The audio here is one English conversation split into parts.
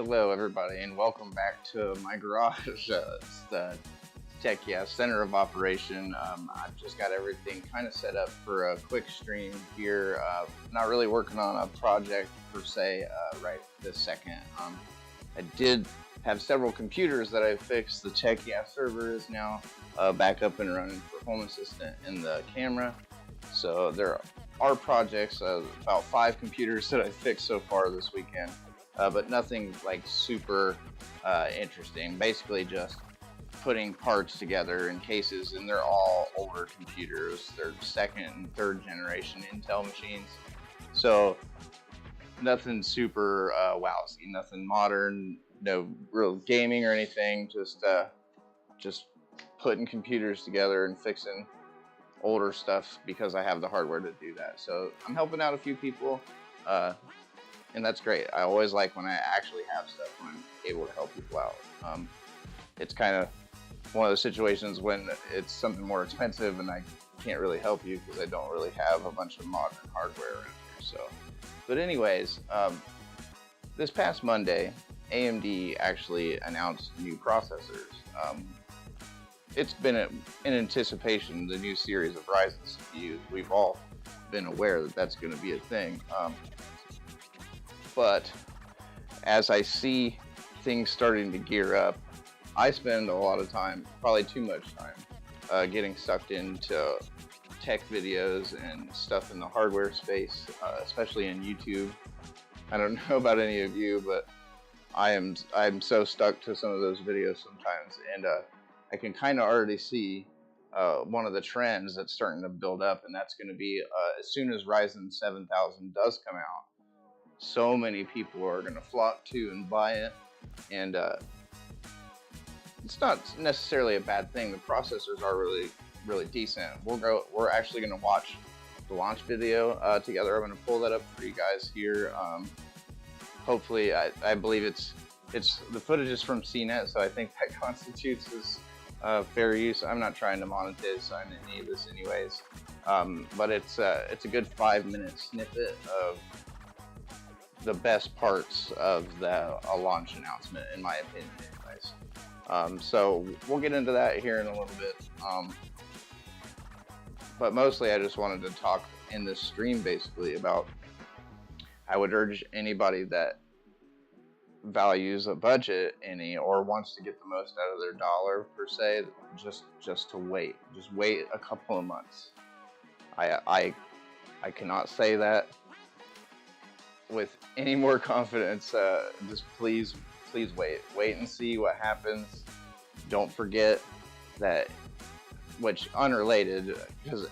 Hello, everybody, and welcome back to my garage. It's the center of operation. I've just got everything kind of set up for a quick stream here. Not really working on a project per se right this second. I did have several computers that I fixed. The Techia server is now back up and running for Home Assistant and the camera. So there are projects, about 5 computers that I fixed so far this weekend. But nothing like super interesting. Basically, just putting parts together in cases, and they're all older computers. They're second and third generation Intel machines, so nothing super wowsy, nothing modern, no real gaming or anything. Just putting computers together and fixing older stuff because I have the hardware to do that. So I'm helping out a few people. And that's great. I always like when I actually have stuff when I'm able to help people out. It's kind of one of those situations when it's something more expensive and I can't really help you because I don't really have a bunch of modern hardware around here. So, but anyways, this past Monday, AMD actually announced new processors. It's been in anticipation, the new series of Ryzen CPUs. We've all been aware that that's going to be a thing. But as I see things starting to gear up, I spend a lot of time, probably too much time, getting sucked into tech videos and stuff in the hardware space, especially in YouTube. I don't know about any of you, but I'm so stuck to some of those videos sometimes, and I can kind of already see one of the trends that's starting to build up, and that's going to be as soon as Ryzen 7000 does come out. So many people are going to flock to and buy it, and it's not necessarily a bad thing. The processors are really decent. We're actually going to watch the launch video together. I'm going to pull that up for you guys here. Hopefully, I believe it's the footage is from CNET, so I think that constitutes as fair use. I'm not trying to monetize on any of this, anyways. But it's a good 5-minute snippet of the best parts of the launch announcement, in my opinion, anyways. So we'll get into that here in a little bit. But mostly I just wanted to talk in this stream basically about, I would urge anybody that values a budget any or wants to get the most out of their dollar per se, just to wait. Just wait a couple of months. I cannot say that with any more confidence. Just please wait and see what happens. Don't forget that, which unrelated, because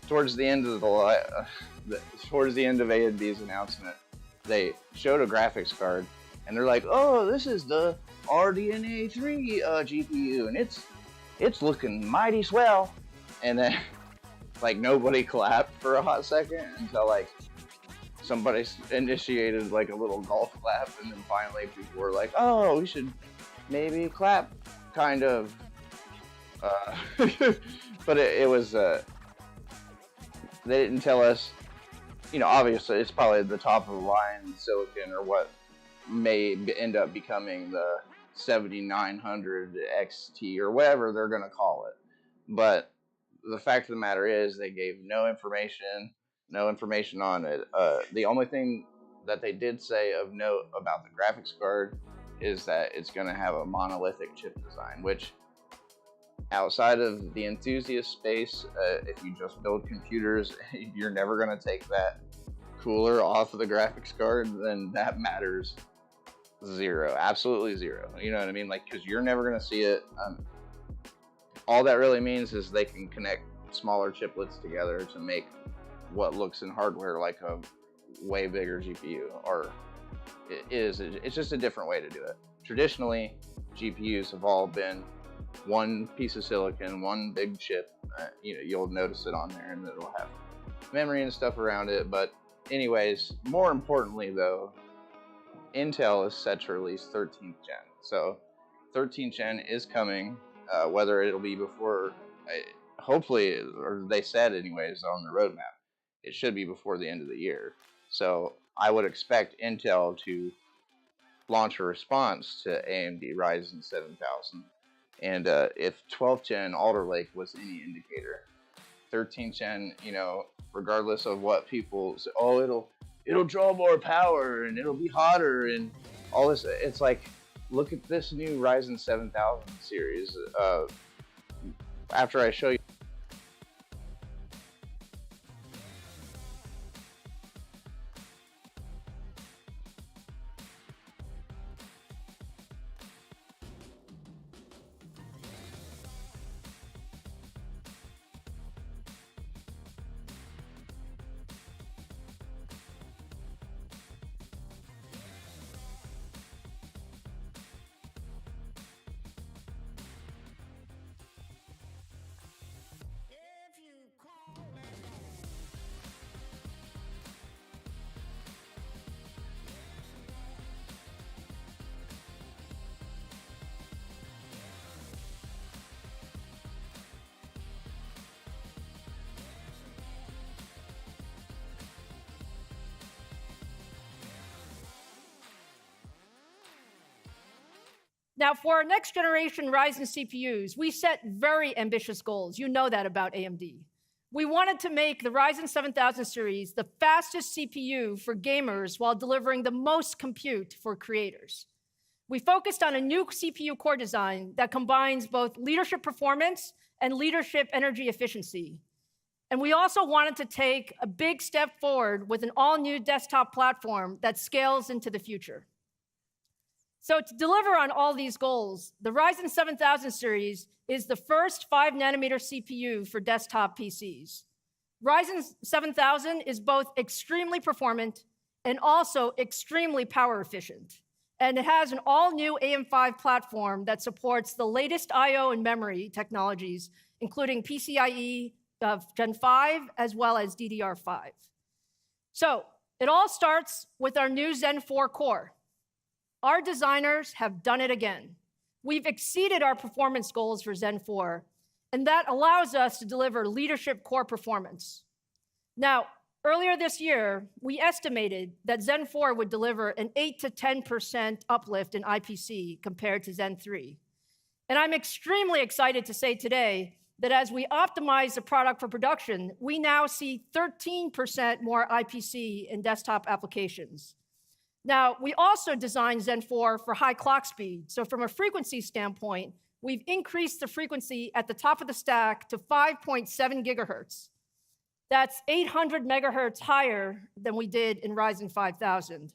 towards the end of towards the end of AMD's announcement, they showed a graphics card and they're like, oh, this is the RDNA 3 GPU, and it's looking mighty swell. And then like nobody clapped for a hot second until like somebody initiated like a little golf clap, and then finally people were like, oh, we should maybe clap, kind of. But it was, they didn't tell us, obviously it's probably the top of the line silicon, or what may end up becoming the 7900 XT, or whatever they're going to call it. But the fact of the matter is they gave no information on it. The only thing that they did say of note about the graphics card is that it's going to have a monolithic chip design, which outside of the enthusiast space, if you just build computers, you're never going to take that cooler off of the graphics card, then that matters zero, absolutely zero. You know what I mean? Like, because you're never going to see it. All that really means is they can connect smaller chiplets together to make what looks in hardware like a way bigger GPU, or it's just a different way to do it. Traditionally, GPUs have all been one piece of silicon, one big chip. You'll notice it on there, and it'll have memory and stuff around it. But anyways, more importantly though, Intel is set to release 13th gen. So 13th gen is coming, whether it'll be before, hopefully, or they said anyways on the roadmap, it should be before the end of the year. So I would expect Intel to launch a response to AMD Ryzen 7000. And if 12th gen Alder Lake was any indicator, 13th gen, regardless of what people say, oh, it'll draw more power and it'll be hotter and all this. It's like, look at this new Ryzen 7000 series. After I show you. Now, for our next generation Ryzen CPUs, we set very ambitious goals. You know that about AMD. We wanted to make the Ryzen 7000 series the fastest CPU for gamers while delivering the most compute for creators. We focused on a new CPU core design that combines both leadership performance and leadership energy efficiency. And we also wanted to take a big step forward with an all-new desktop platform that scales into the future. So to deliver on all these goals, the Ryzen 7000 series is the first 5-nanometer CPU for desktop PCs. Ryzen 7000 is both extremely performant and also extremely power efficient. And it has an all-new AM5 platform that supports the latest I/O and memory technologies, including PCIe Gen 5 as well as DDR5. So it all starts with our new Zen 4 core. Our designers have done it again. We've exceeded our performance goals for Zen 4, and that allows us to deliver leadership core performance. Now, earlier this year, we estimated that Zen 4 would deliver an 8 to 10% uplift in IPC compared to Zen 3. And I'm extremely excited to say today that as we optimize the product for production, we now see 13% more IPC in desktop applications. Now, we also designed Zen 4 for high clock speed. So from a frequency standpoint, we've increased the frequency at the top of the stack to 5.7 gigahertz. That's 800 megahertz higher than we did in Ryzen 5000.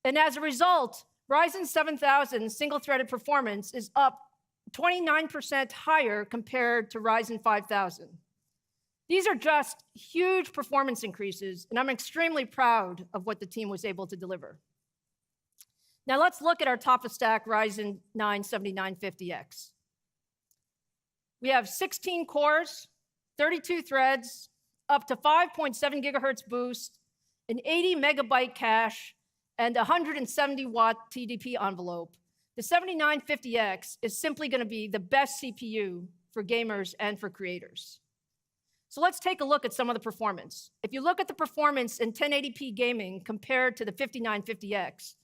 And as a result, Ryzen 7000 single-threaded performance is up 29% higher compared to Ryzen 5000. These are just huge performance increases, and I'm extremely proud of what the team was able to deliver. Now let's look at our top-of-stack Ryzen 9 7950X. We have 16 cores, 32 threads, up to 5.7 gigahertz boost, an 80 megabyte cache, and 170 watt TDP envelope. The 7950X is simply going to be the best CPU for gamers and for creators. So let's take a look at some of the performance. If you look at the performance in 1080p gaming compared to the 5950X,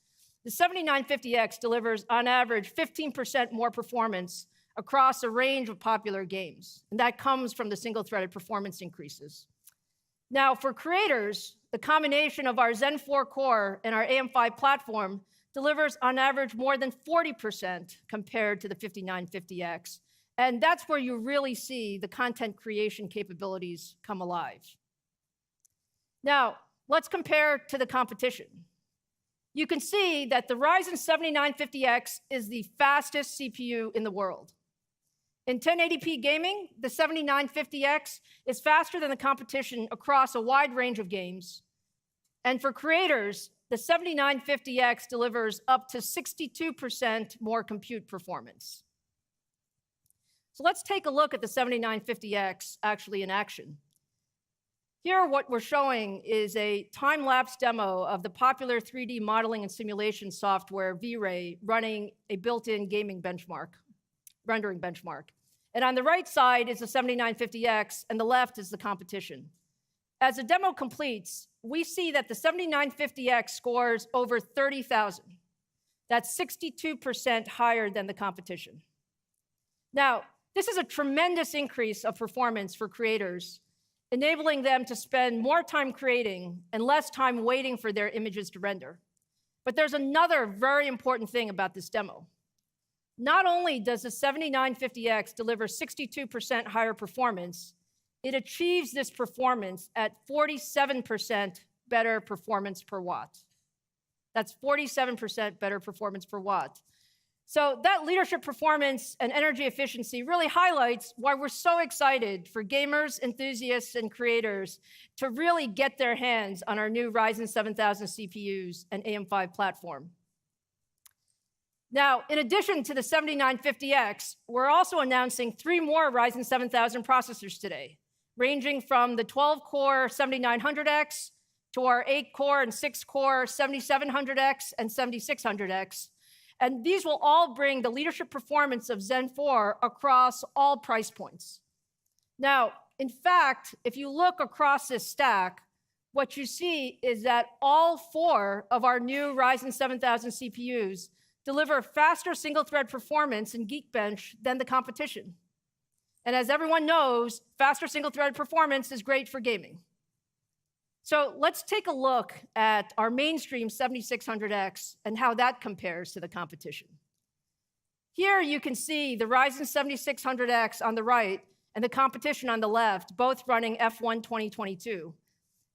the 7950X delivers, on average, 15% more performance across a range of popular games. And that comes from the single-threaded performance increases. Now, for creators, the combination of our Zen 4 core and our AM5 platform delivers, on average, more than 40% compared to the 5950X. And that's where you really see the content creation capabilities come alive. Now, let's compare to the competition. You can see that the Ryzen 7950X is the fastest CPU in the world. In 1080p gaming, the 7950X is faster than the competition across a wide range of games. And for creators, the 7950X delivers up to 62% more compute performance. So let's take a look at the 7950X actually in action. Here, what we're showing is a time-lapse demo of the popular 3D modeling and simulation software V-Ray running a built-in gaming benchmark, rendering benchmark. And on the right side is the 7950X, and the left is the competition. As the demo completes, we see that the 7950X scores over 30,000. That's 62% higher than the competition. Now, this is a tremendous increase of performance for creators, enabling them to spend more time creating and less time waiting for their images to render. But there's another very important thing about this demo. Not only does the 7950X deliver 62% higher performance, it achieves this performance at 47% better performance per watt. That's 47% better performance per watt. So that leadership performance and energy efficiency really highlights why we're so excited for gamers, enthusiasts, and creators to really get their hands on our new Ryzen 7000 CPUs and AM5 platform. Now, in addition to the 7950X, we're also announcing 3 more Ryzen 7000 processors today, ranging from the 12-core 7900X to our 8-core and 6-core 7700X and 7600X. And these will all bring the leadership performance of Zen 4 across all price points. Now, in fact, if you look across this stack, what you see is that all 4 of our new Ryzen 7000 CPUs deliver faster single-thread performance in Geekbench than the competition. And as everyone knows, faster single-thread performance is great for gaming. So let's take a look at our mainstream 7600X and how that compares to the competition. Here you can see the Ryzen 7600X on the right and the competition on the left, both running F1 2022.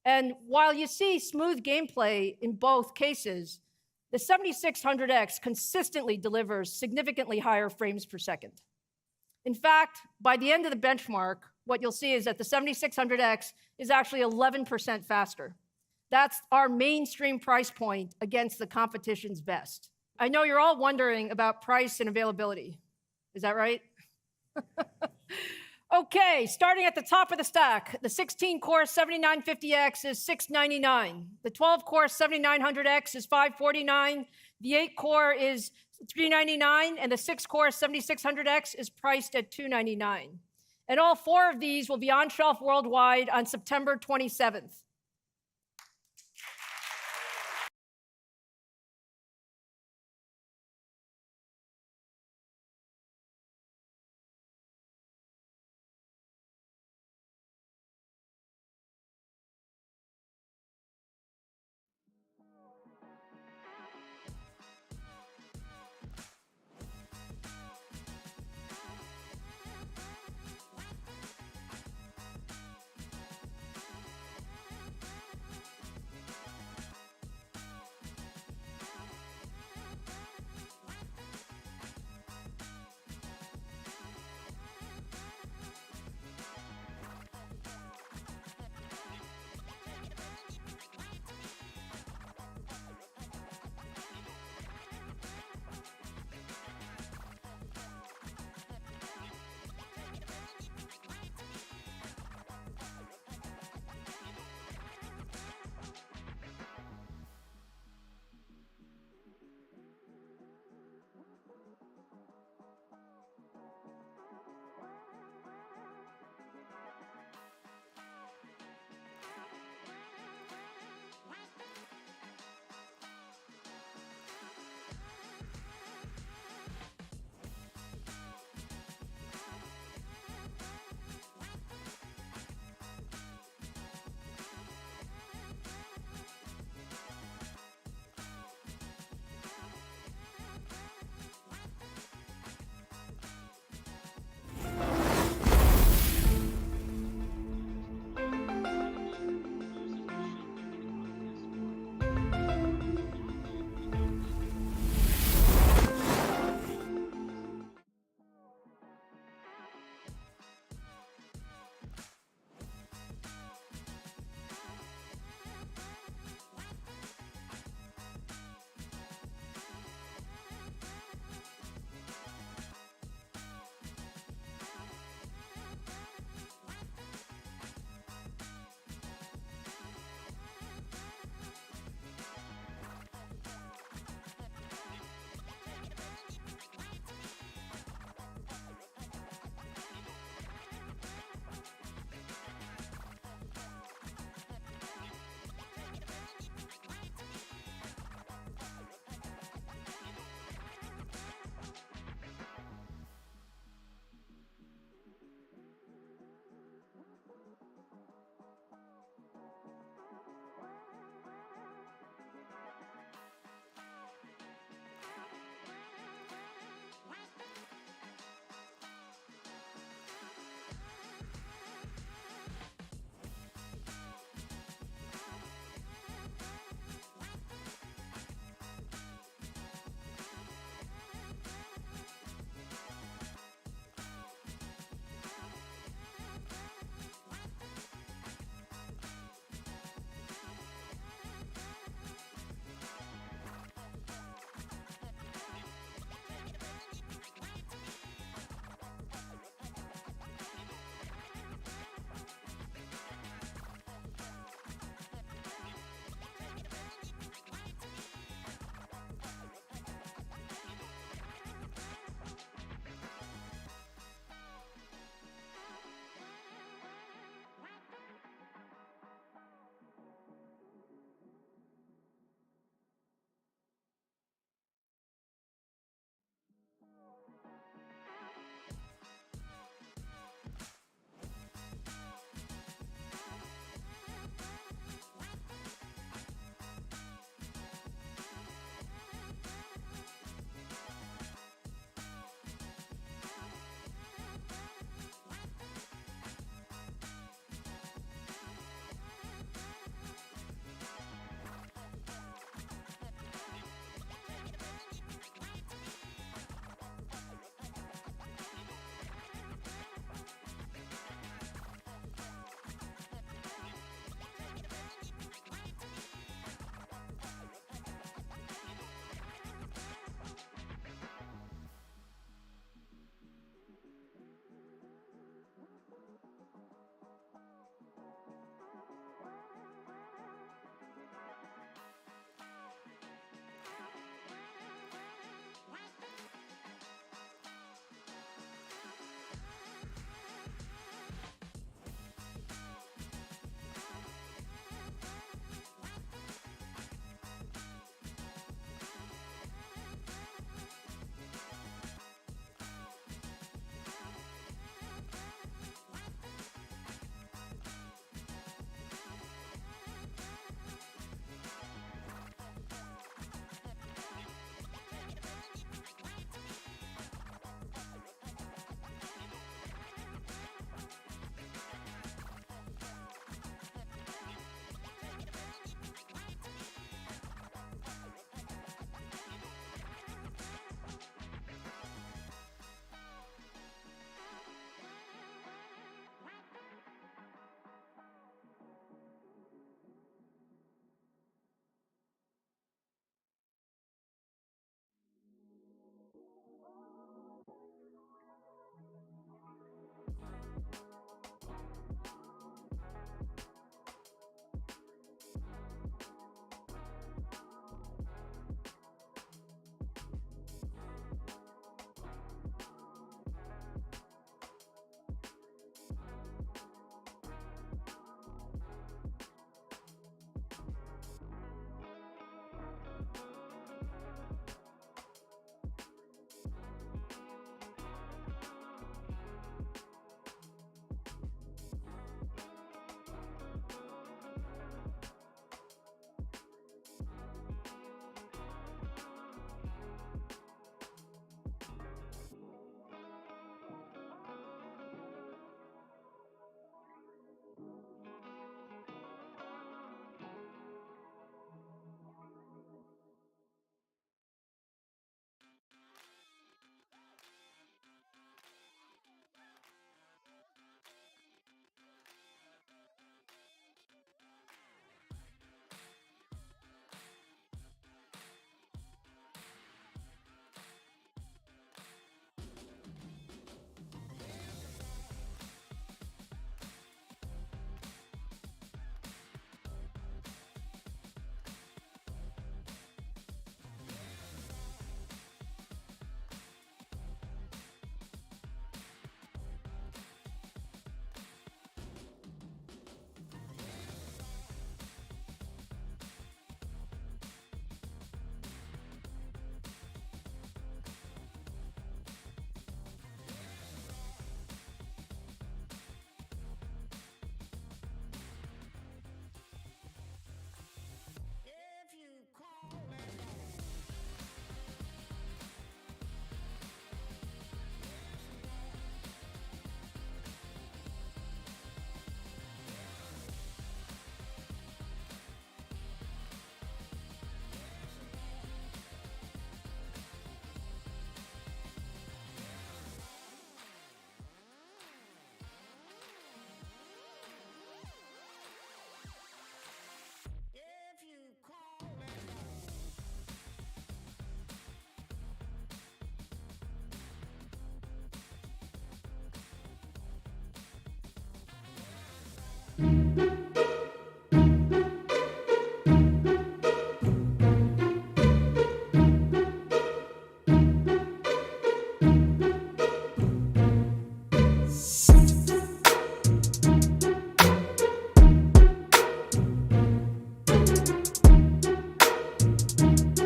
And while you see smooth gameplay in both cases, the 7600X consistently delivers significantly higher frames per second. In fact, by the end of the benchmark, what you'll see is that the 7600X is actually 11% faster. That's our mainstream price point against the competition's best. I know you're all wondering about price and availability. Is that right? Okay, starting at the top of the stack, the 16-core 7950X is $699. The 12-core 7900X is $549. The 8-core is $399, and the 6-core 7600X is priced at $299. And all 4 of these will be on shelf worldwide on September 27th.